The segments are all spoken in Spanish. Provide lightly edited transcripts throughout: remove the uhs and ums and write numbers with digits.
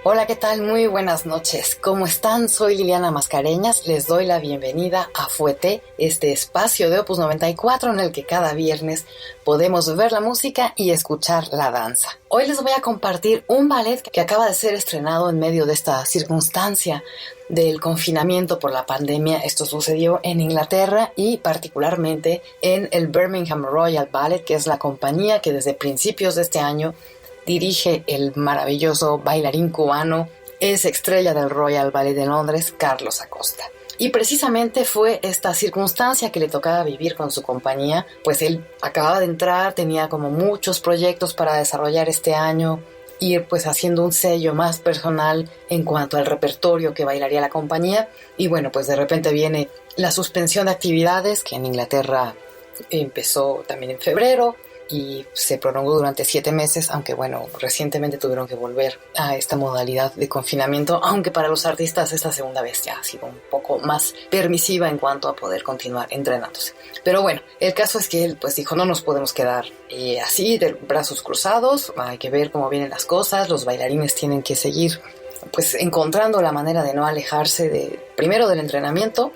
Hola, ¿qué tal? Muy buenas noches. ¿Cómo están? Soy Liliana Mascareñas. Les doy la bienvenida a Fuete, este espacio de Opus 94 en el que cada viernes podemos ver la música y escuchar la danza. Hoy les voy a compartir un ballet que acaba de ser estrenado en medio de esta circunstancia del confinamiento por la pandemia. Esto sucedió en Inglaterra y particularmente en el Birmingham Royal Ballet, que es la compañía que desde principios de este año dirige el maravilloso bailarín cubano, es estrella del Royal Ballet de Londres, Carlos Acosta. Y precisamente fue esta circunstancia que le tocaba vivir con su compañía, pues él acababa de entrar, tenía como muchos proyectos para desarrollar este año, ir pues haciendo un sello más personal en cuanto al repertorio que bailaría la compañía. Y bueno, pues de repente viene la suspensión de actividades, que en Inglaterra empezó también en febrero, y se prolongó durante 7 meses, aunque bueno, recientemente tuvieron que volver a esta modalidad de confinamiento, aunque para los artistas esta segunda vez ya ha sido un poco más permisiva en cuanto a poder continuar entrenándose. Pero bueno, el caso es que él pues dijo, no nos podemos quedar así de brazos cruzados, hay que ver cómo vienen las cosas, los bailarines tienen que seguir pues encontrando la manera de no alejarse primero del entrenamiento,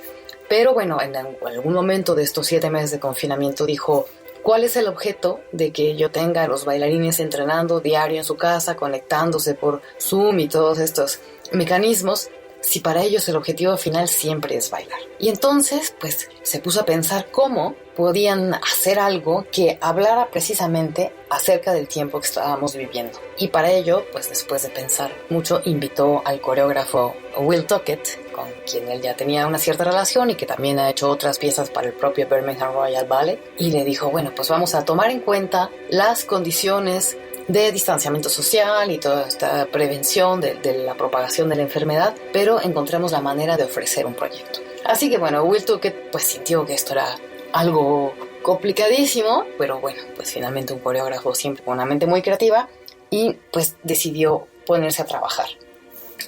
pero bueno, en algún momento de estos 7 meses de confinamiento dijo, ¿cuál es el objeto de que yo tenga a los bailarines entrenando diario en su casa, conectándose por Zoom y todos estos mecanismos, si para ellos el objetivo final siempre es bailar? Y entonces, pues, se puso a pensar cómo podían hacer algo que hablara precisamente acerca del tiempo que estábamos viviendo. Y para ello, pues después de pensar mucho, invitó al coreógrafo Will Tuckett, con quien él ya tenía una cierta relación y que también ha hecho otras piezas para el propio Birmingham Royal Ballet, y le dijo, bueno, pues vamos a tomar en cuenta las condiciones de distanciamiento social y toda esta prevención de la propagación de la enfermedad, pero encontremos la manera de ofrecer un proyecto. Así que bueno, Will Tuckett pues sintió que esto era algo complicadísimo, pero bueno, pues finalmente un coreógrafo siempre con una mente muy creativa, y pues decidió ponerse a trabajar.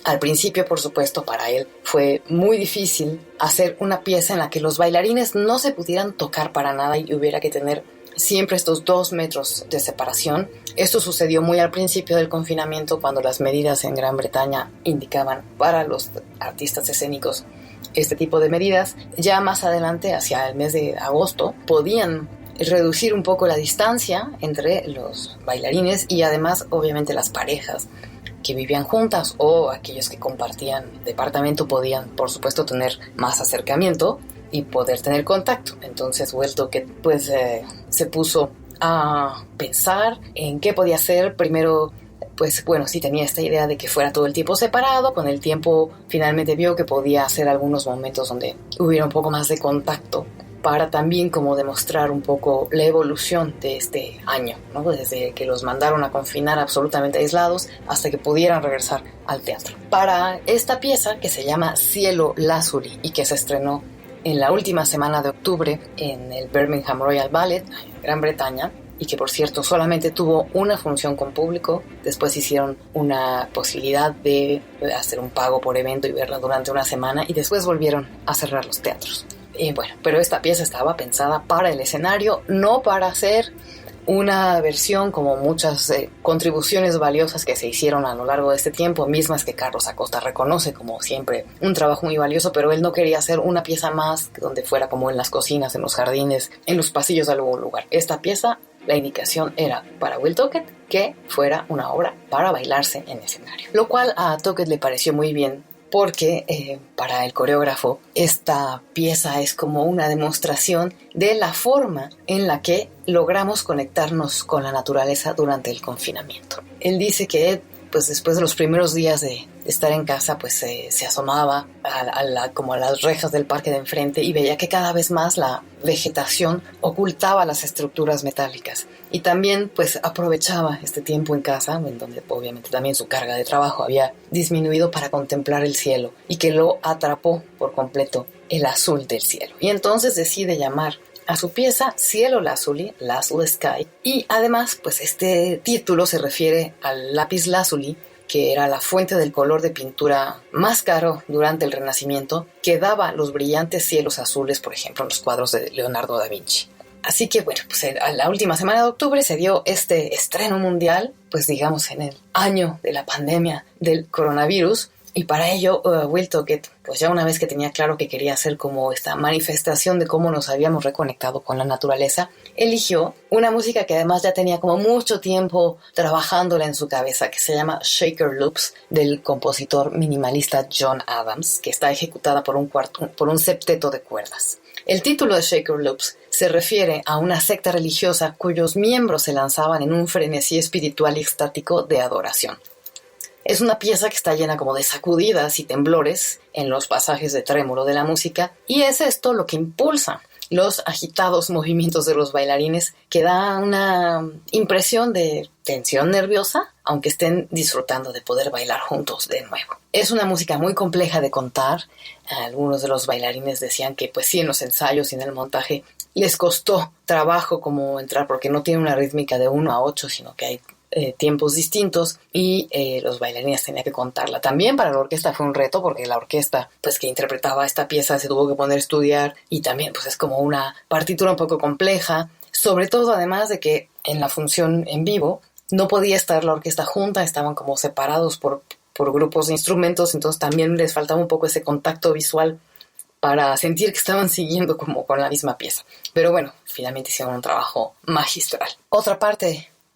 Al principio, por supuesto, para él fue muy difícil hacer una pieza en la que los bailarines no se pudieran tocar para nada y hubiera que tener siempre estos 2 metros de separación. Esto sucedió muy al principio del confinamiento, cuando las medidas en Gran Bretaña indicaban para los artistas escénicos este tipo de medidas. Ya más adelante, hacia el mes de agosto, podían reducir un poco la distancia entre los bailarines y además, obviamente, las parejas que vivían juntas o aquellos que compartían departamento podían, por supuesto, tener más acercamiento y poder tener contacto. Entonces, vuelto que pues se puso a pensar en qué podía hacer. Primero, pues bueno, sí tenía esta idea de que fuera todo el tiempo separado. Con el tiempo finalmente vio que podía hacer algunos momentos donde hubiera un poco más de contacto, para también como demostrar un poco la evolución de este año, ¿no? Desde que los mandaron a confinar absolutamente aislados hasta que pudieran regresar al teatro. Para esta pieza, que se llama Cielo Lazuli y que se estrenó en la última semana de octubre en el Birmingham Royal Ballet, en Gran Bretaña, y que por cierto solamente tuvo una función con público, después hicieron una posibilidad de hacer un pago por evento y verla durante una semana, y después volvieron a cerrar los teatros. Bueno, pero esta pieza estaba pensada para el escenario, no para hacer una versión como muchas contribuciones valiosas que se hicieron a lo largo de este tiempo, mismas que Carlos Acosta reconoce como siempre un trabajo muy valioso, pero él no quería hacer una pieza más donde fuera como en las cocinas, en los jardines, en los pasillos de algún lugar. Esta pieza, la indicación era para Will Tuckett que fuera una obra para bailarse en escenario, lo cual a Tuckett le pareció muy bien, porque para el coreógrafo esta pieza es como una demostración de la forma en la que logramos conectarnos con la naturaleza durante el confinamiento. Él dice que pues después de los primeros días de estar en casa, pues se asomaba como a las rejas del parque de enfrente y veía que cada vez más la vegetación ocultaba las estructuras metálicas. Y también pues aprovechaba este tiempo en casa, en donde obviamente también su carga de trabajo había disminuido, para contemplar el cielo, y que lo atrapó por completo el azul del cielo. Y entonces decide llamar a su pieza Cielo Lazuli, Lazuli Sky, y además pues este título se refiere al lápiz lazuli, que era la fuente del color de pintura más caro durante el Renacimiento, que daba los brillantes cielos azules, por ejemplo, en los cuadros de Leonardo da Vinci. Así que bueno, pues a la última semana de octubre se dio este estreno mundial, pues digamos en el año de la pandemia del coronavirus. Y para ello, Will Tocchet, pues ya una vez que tenía claro que quería hacer como esta manifestación de cómo nos habíamos reconectado con la naturaleza, eligió una música que además ya tenía como mucho tiempo trabajándola en su cabeza, que se llama Shaker Loops, del compositor minimalista John Adams, que está ejecutada por un septeto de cuerdas. El título de Shaker Loops se refiere a una secta religiosa cuyos miembros se lanzaban en un frenesí espiritual y extático de adoración. Es una pieza que está llena como de sacudidas y temblores en los pasajes de trémolo de la música, y es esto lo que impulsa los agitados movimientos de los bailarines, que da una impresión de tensión nerviosa, aunque estén disfrutando de poder bailar juntos de nuevo. Es una música muy compleja de contar. Algunos de los bailarines decían que pues sí, en los ensayos y en el montaje les costó trabajo como entrar, porque no tiene una rítmica de 1 a 8, sino que hay tiempos distintos, y los bailarines tenían que contarla. También para la orquesta fue un reto, porque la orquesta pues que interpretaba esta pieza se tuvo que poner a estudiar, y también pues es como una partitura un poco compleja, sobre todo además de que en la función en vivo no podía estar la orquesta junta, estaban como separados por grupos de instrumentos, entonces también les faltaba un poco ese contacto visual para sentir que estaban siguiendo como con la misma pieza. Pero bueno, finalmente hicieron un trabajo magistral.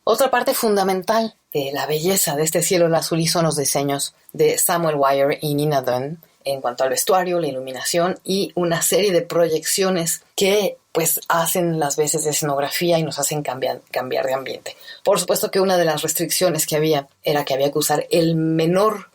Otra parte fundamental de la belleza de este cielo azul y son los diseños de Samuel Wire y Nina Dunn en cuanto al vestuario, la iluminación y una serie de proyecciones que pues hacen las veces de escenografía y nos hacen cambiar de ambiente. Por supuesto que una de las restricciones que había era que había que usar el menor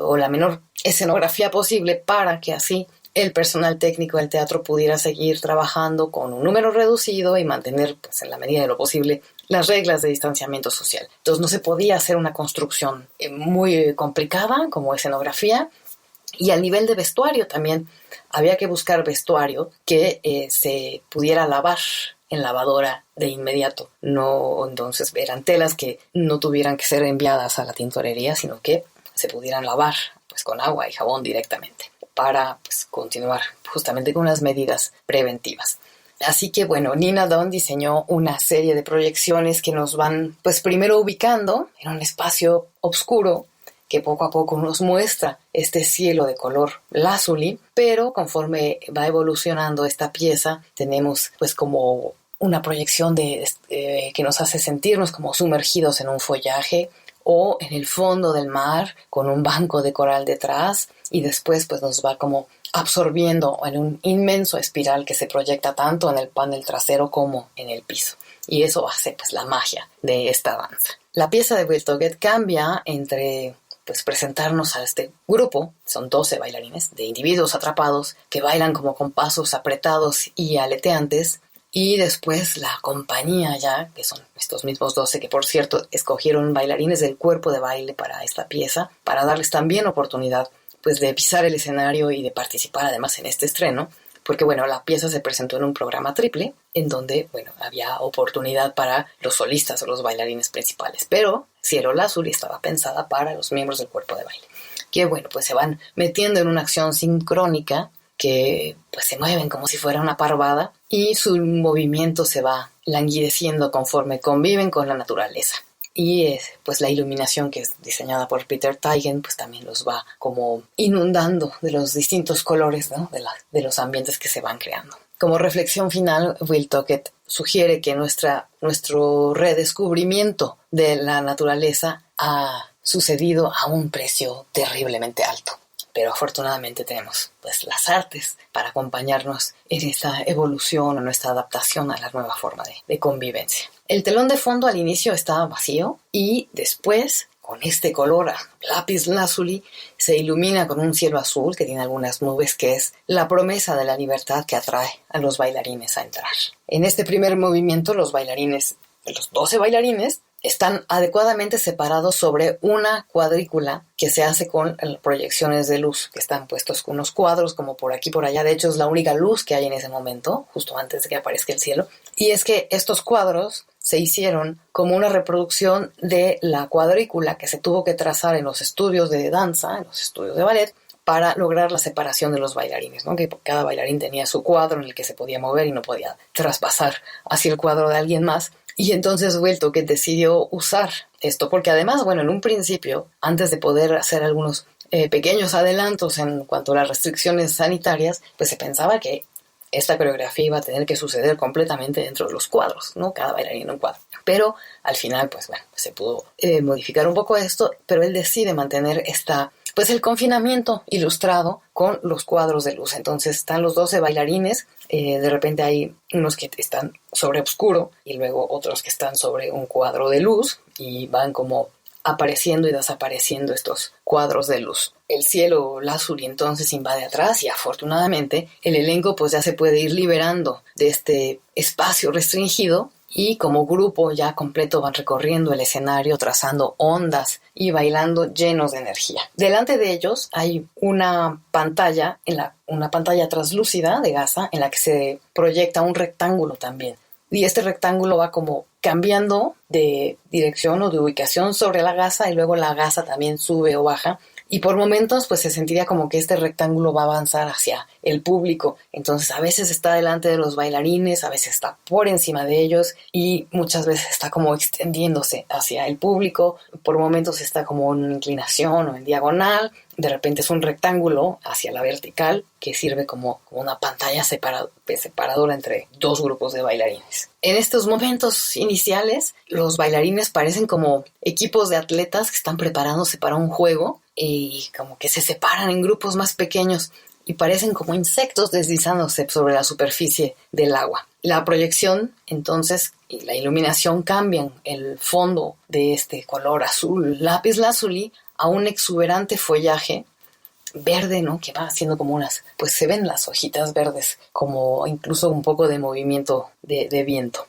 o la menor escenografía posible para que así el personal técnico del teatro pudiera seguir trabajando con un número reducido y mantener, pues, en la medida de lo posible, las reglas de distanciamiento social. Entonces no se podía hacer una construcción muy complicada como escenografía, y al nivel de vestuario también había que buscar vestuario que se pudiera lavar en lavadora de inmediato. No, entonces eran telas que no tuvieran que ser enviadas a la tintorería, sino que se pudieran lavar pues con agua y jabón directamente, para pues continuar justamente con unas medidas preventivas. Así que bueno, Nina Dunn diseñó una serie de proyecciones que nos van pues primero ubicando en un espacio oscuro que poco a poco nos muestra este cielo de color lázuli, pero conforme va evolucionando esta pieza tenemos pues como una proyección que nos hace sentirnos como sumergidos en un follaje o en el fondo del mar con un banco de coral detrás, y después pues nos va como absorbiendo en un inmenso espiral que se proyecta tanto en el panel trasero como en el piso. Y eso hace pues la magia de esta danza. La pieza de Will Tocchet cambia entre pues presentarnos a este grupo, son 12 bailarines, de individuos atrapados que bailan como con pasos apretados y aleteantes, y después la compañía ya, que son estos mismos 12, que por cierto escogieron bailarines del cuerpo de baile para esta pieza, para darles también oportunidad pues de pisar el escenario y de participar además en este estreno, porque bueno, la pieza se presentó en un programa triple, en donde bueno, había oportunidad para los solistas o los bailarines principales, pero Cielo Lázuli estaba pensada para los miembros del cuerpo de baile, que bueno, pues se van metiendo en una acción sincrónica, que pues se mueven como si fuera una parvada, y su movimiento se va languideciendo conforme conviven con la naturaleza. Y pues la iluminación, que es diseñada por Peter Teigen, pues también los va como inundando de los distintos colores, ¿no? de los ambientes que se van creando. Como reflexión final, Will Tocchet sugiere que nuestro redescubrimiento de la naturaleza ha sucedido a un precio terriblemente alto. Pero afortunadamente tenemos pues las artes para acompañarnos en esta evolución o nuestra adaptación a la nueva forma de convivencia. El telón de fondo al inicio está vacío, y después, con este color lápiz lazuli, se ilumina con un cielo azul que tiene algunas nubes, que es la promesa de la libertad que atrae a los bailarines a entrar. En este primer movimiento, los 12 bailarines, están adecuadamente separados sobre una cuadrícula que se hace con proyecciones de luz, que están puestos con unos cuadros como por aquí por allá. De hecho, es la única luz que hay en ese momento, justo antes de que aparezca el cielo. Y es que estos cuadros se hicieron como una reproducción de la cuadrícula que se tuvo que trazar en los estudios de danza, en los estudios de ballet, para lograr la separación de los bailarines, ¿no? Que cada bailarín tenía su cuadro en el que se podía mover y no podía traspasar hacia el cuadro de alguien más. Y entonces fue el que decidió usar esto, porque además, bueno, en un principio, antes de poder hacer algunos pequeños adelantos en cuanto a las restricciones sanitarias, pues se pensaba que esta coreografía iba a tener que suceder completamente dentro de los cuadros, ¿no? Cada bailarín en un cuadro. Pero al final, pues bueno, se pudo modificar un poco esto, pero él decide mantener el confinamiento ilustrado con los cuadros de luz. Entonces están los 12 bailarines, de repente hay unos que están sobre oscuro y luego otros que están sobre un cuadro de luz y van como apareciendo y desapareciendo estos cuadros de luz. El cielo lazuli entonces invade atrás y afortunadamente el elenco pues ya se puede ir liberando de este espacio restringido y como grupo ya completo van recorriendo el escenario trazando ondas y bailando llenos de energía. Delante de ellos hay una pantalla, una pantalla translúcida de gasa en la que se proyecta un rectángulo también. Y este rectángulo va como cambiando de dirección o de ubicación sobre la gasa y luego la gasa también sube o baja. Y por momentos pues se sentiría como que este rectángulo va a avanzar hacia el público. Entonces a veces está delante de los bailarines, a veces está por encima de ellos y muchas veces está como extendiéndose hacia el público. Por momentos está como en inclinación o en diagonal. De repente es un rectángulo hacia la vertical que sirve como una pantalla separadora entre dos grupos de bailarines. En estos momentos iniciales, los bailarines parecen como equipos de atletas que están preparándose para un juego y como que se separan en grupos más pequeños y parecen como insectos deslizándose sobre la superficie del agua. La proyección, entonces, y la iluminación cambian el fondo de este color azul lápiz lazuli a un exuberante follaje verde, ¿no? Que va haciendo como pues se ven las hojitas verdes, como incluso un poco de movimiento de viento.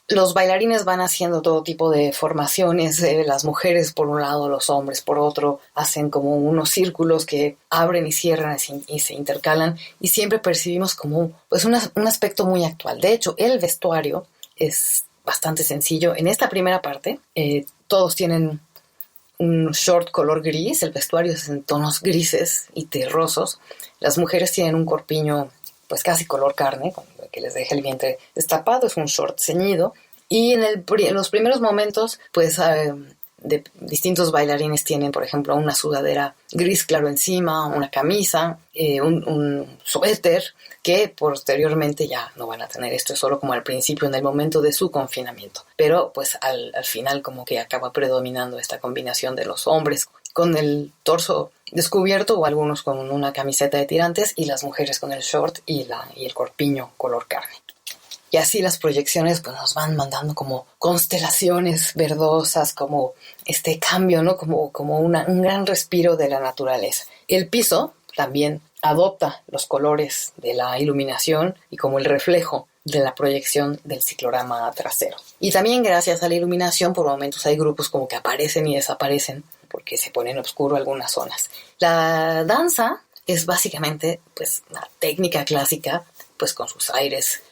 Los bailarines van haciendo todo tipo de formaciones, las mujeres por un lado, los hombres por otro, hacen como unos círculos que abren y cierran y se intercalan y siempre percibimos como pues un aspecto muy actual. De hecho, el vestuario es bastante sencillo. En esta primera parte, todos tienen un short color gris, el vestuario es en tonos grises y terrosos. Las mujeres tienen un corpiño pues casi color carne, que les deja el vientre destapado, es un short ceñido. Y en los primeros momentos, pues de distintos bailarines tienen, por ejemplo, una sudadera gris claro encima, una camisa, un suéter, que posteriormente ya no van a tener. Esto es solo como al principio, en el momento de su confinamiento. Pero pues al final como que acaba predominando esta combinación de los hombres con el torso descubierto o algunos con una camiseta de tirantes y las mujeres con el short y el corpiño color carne. Y así las proyecciones pues nos van mandando como constelaciones verdosas, como este cambio, ¿no? Como un gran respiro de la naturaleza. El piso también adopta los colores de la iluminación y como el reflejo de la proyección del ciclorama trasero. Y también gracias a la iluminación por momentos hay grupos como que aparecen y desaparecen porque se ponen oscuro algunas zonas. La danza es básicamente pues una técnica clásica pues con sus aires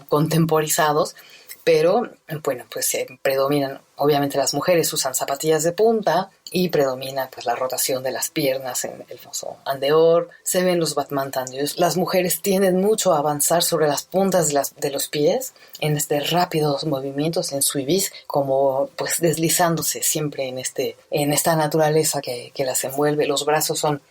contemporizados, pero bueno, pues predominan, obviamente las mujeres usan zapatillas de punta y predomina pues la rotación de las piernas en el famoso andeor, se ven los batmantandios. Las mujeres tienden mucho a avanzar sobre las puntas de los pies en rápidos movimientos, en suivis, como pues deslizándose siempre en esta naturaleza que las envuelve. Los brazos son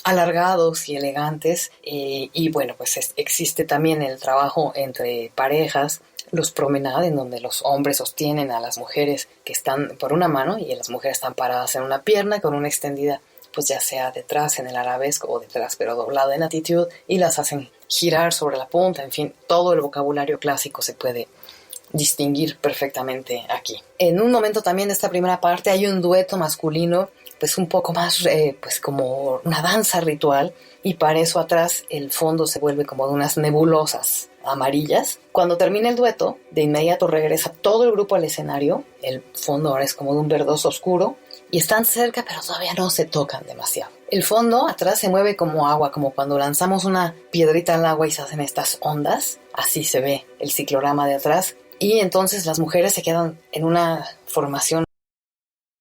alargados y elegantes y bueno, pues existe también el trabajo entre parejas, los promenades en donde los hombres sostienen a las mujeres que están por una mano y las mujeres están paradas en una pierna con una extendida, pues ya sea detrás en el arabesco o detrás pero doblada en attitude y las hacen girar sobre la punta. En fin, todo el vocabulario clásico se puede distinguir perfectamente aquí. En un momento también de esta primera parte hay un dueto masculino pues un poco más pues como una danza ritual y para eso atrás el fondo se vuelve como de unas nebulosas amarillas. Cuando termina el dueto, de inmediato regresa todo el grupo al escenario, el fondo ahora es como de un verdoso oscuro y están cerca pero todavía no se tocan demasiado. El fondo atrás se mueve como agua, como cuando lanzamos una piedrita al agua y se hacen estas ondas, así se ve el ciclorama de atrás y entonces las mujeres se quedan en una formación